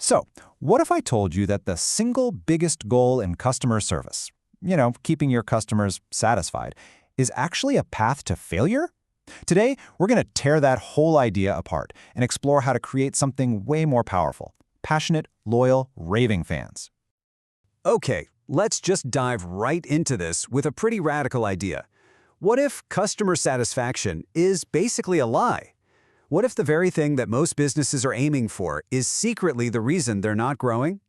So, what if I told you that the single biggest goal in customer service, keeping your customers satisfied, is actually a path to failure? Today, we're going to tear that whole idea apart and explore how to create something way more powerful: passionate, loyal, raving fans. Okay, let's just dive right into this with a pretty radical idea. What if customer satisfaction is basically a lie? What if the very thing that most businesses are aiming for is secretly the reason they're not growing?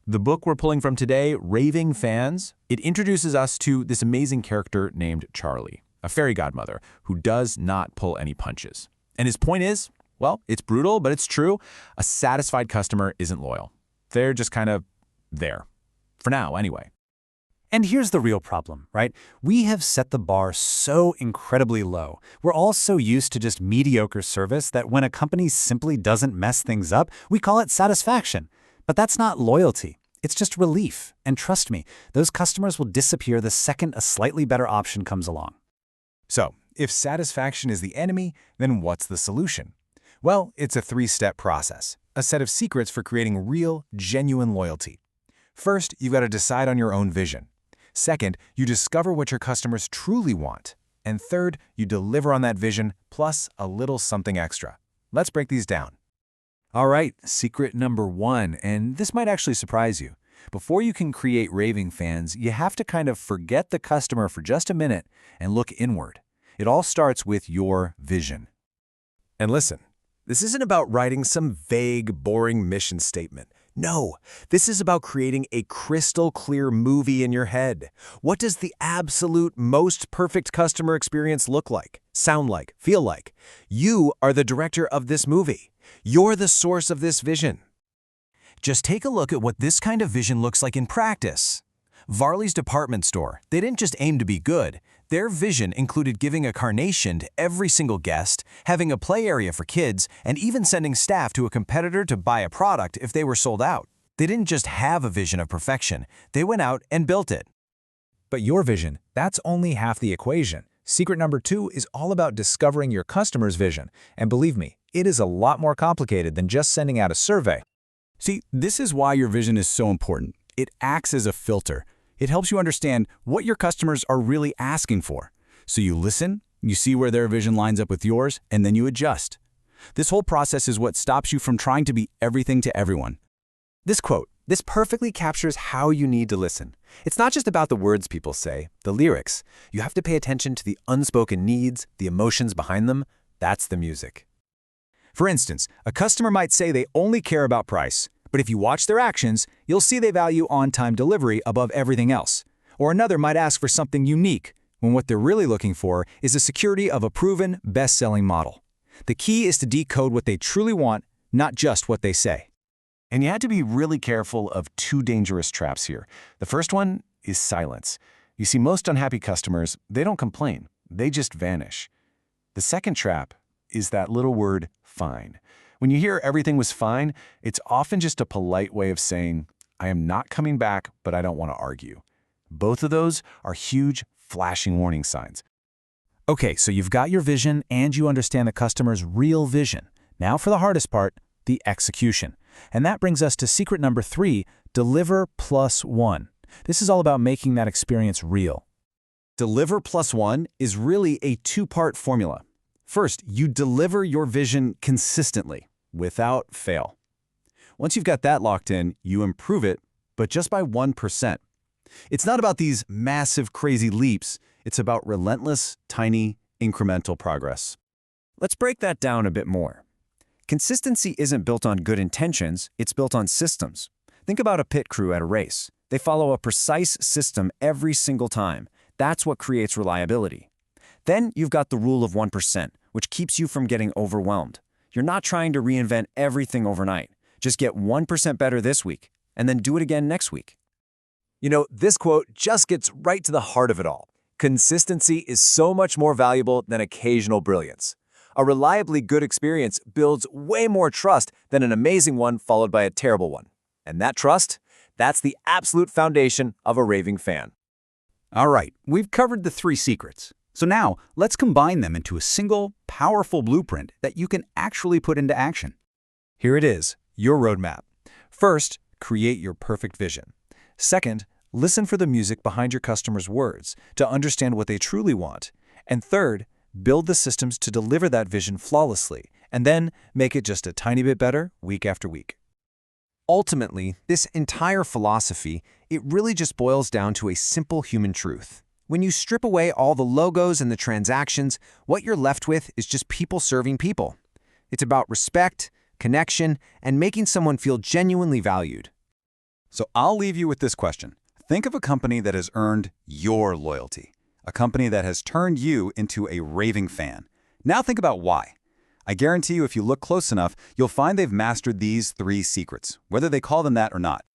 The book we're pulling from today, Raving Fans, it introduces us to this amazing character named Charlie, a fairy godmother who does not pull any punches. And his point is, well, it's brutal, but it's true. A satisfied customer isn't loyal. They're just kind of there. For now, anyway. And here's the real problem, right? We have set the bar so incredibly low. We're all so used to just mediocre service that when a company simply doesn't mess things up, we call it satisfaction. But that's not loyalty. It's just relief. And trust me, those customers will disappear the second a slightly better option comes along. So, if satisfaction is the enemy, then what's the solution? Well, it's a three-step process, a set of secrets for creating real, genuine loyalty. First, you've got to decide on your own vision. Second, you discover what your customers truly want. And third, you deliver on that vision, plus a little something extra. Let's break these down. All right, secret number one, and this might actually surprise you. Before you can create raving fans, you have to kind of forget the customer for just a minute and look inward. It all starts with your vision. And listen, this isn't about writing some vague, boring mission statement. No, this is about creating a crystal clear movie in your head. What does the absolute most perfect customer experience look like, sound like, feel like? You are the director of this movie. You're the source of this vision. Just take a look at what this kind of vision looks like in practice. Varley's department store, they didn't just aim to be good. Their vision included giving a carnation to every single guest, having a play area for kids, and even sending staff to a competitor to buy a product if they were sold out. They didn't just have a vision of perfection, they went out and built it. But your vision, that's only half the equation. Secret number two is all about discovering your customer's vision. And believe me, it is a lot more complicated than just sending out a survey. See, this is why your vision is so important. It acts as a filter. It helps you understand what your customers are really asking for. So you listen, you see where their vision lines up with yours, and then you adjust. This whole process is what stops you from trying to be everything to everyone. This quote, this perfectly captures how you need to listen. It's not just about the words people say, the lyrics. You have to pay attention to the unspoken needs, the emotions behind them. That's the music. For instance, a customer might say they only care about price, but if you watch their actions, you'll see they value on-time delivery above everything else. Or another might ask for something unique, when what they're really looking for is the security of a proven, best-selling model. The key is to decode what they truly want, not just what they say. And you have to be really careful of two dangerous traps here. The first one is silence. You see, most unhappy customers, they don't complain. They just vanish. The second trap is that little word, fine. When you hear everything was fine, it's often just a polite way of saying, I am not coming back, but I don't want to argue. Both of those are huge, flashing warning signs. Okay, so you've got your vision and you understand the customer's real vision. Now for the hardest part, the execution. And that brings us to secret number three, deliver plus one. This is all about making that experience real. Deliver plus one is really a two-part formula. First, you deliver your vision consistently, without fail. Once you've got that locked in, you improve it, but just by 1%. It's not about these massive, crazy leaps. It's about relentless, tiny, incremental progress. Let's break that down a bit more. Consistency isn't built on good intentions, it's built on systems. Think about a pit crew at a race. They follow a precise system every single time. That's what creates reliability. Then you've got the rule of 1%, which keeps you from getting overwhelmed. You're not trying to reinvent everything overnight. Just get 1% better this week, and then do it again next week. You know, this quote just gets right to the heart of it all. Consistency is so much more valuable than occasional brilliance. A reliably good experience builds way more trust than an amazing one followed by a terrible one. And that trust, that's the absolute foundation of a raving fan. All right, we've covered the three secrets. So now, let's combine them into a single, powerful blueprint that you can actually put into action. Here it is, your roadmap. First, create your perfect vision. Second, listen for the music behind your customers' words to understand what they truly want. And third, build the systems to deliver that vision flawlessly, and then make it just a tiny bit better week after week. Ultimately, this entire philosophy, it really just boils down to a simple human truth. When you strip away all the logos and the transactions, what you're left with is just people serving people. It's about respect, connection, and making someone feel genuinely valued. So I'll leave you with this question. Think of a company that has earned your loyalty, a company that has turned you into a raving fan. Now think about why. I guarantee you if you look close enough, you'll find they've mastered these 3 secrets, whether they call them that or not.